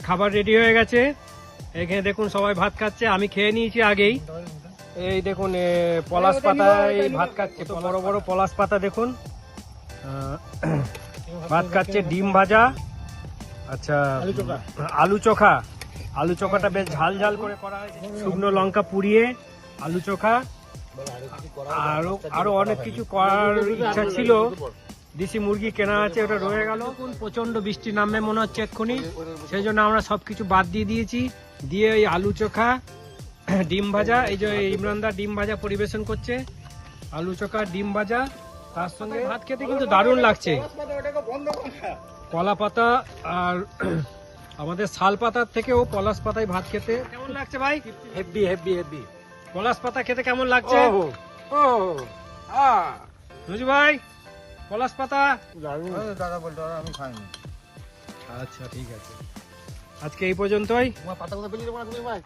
খাবার রেডি হয়ে গেছে। এখানে দেখুন সবাই ভাত খাচ্ছে, আমি খেয়ে নিয়েছি আগেই। এই দেখুন পলাশ পাতায় ভাত খাচ্ছে, তো বড় বড় পলাশ পাতা দেখুন ভাত খাচ্ছে। ডিম ভাজা, আচ্ছা আলু চোখা, আলু চোখাটা বেশ ঝাল ঝাল করে করা হয়েছে, শুকনো লঙ্কা পুড়িয়ে আলু চোখা, আরো অনেক কিছু করার ইচ্ছা ছিল। দেশি মুরগি কেনা আছে, ওটা রয়ে গেল। প্রচন্ড বৃষ্টি নামবে মনে হচ্ছে এক্ষুনি, সেই জন্য আমরা সবকিছু বাদ দিয়ে দিয়েছি। দিয়ে এই আলু চোখা, ডিম ভাজা, এই যে ইমরানদা ডিম ভাজা পরিবেশন করছে, আলু চোখা ডিম ভাজা, তার সঙ্গে ভাত খেতে কিন্তু দারুণ লাগছে। কলা পাতা আর আমাদের শাল পাতার থেকেও পলাশ পাতায় ভাত খেতে কেমন লাগছে ভাই? Heavy heavy heavy. পলাশ পাতা খেতে কেমন লাগছে রুজু ভাই? পলাশ পাতা দাদা বলতে আমি খাইনি। আচ্ছা ঠিক আছে, আজকে এই পর্যন্তই। পাতা কথা বলি ভাই।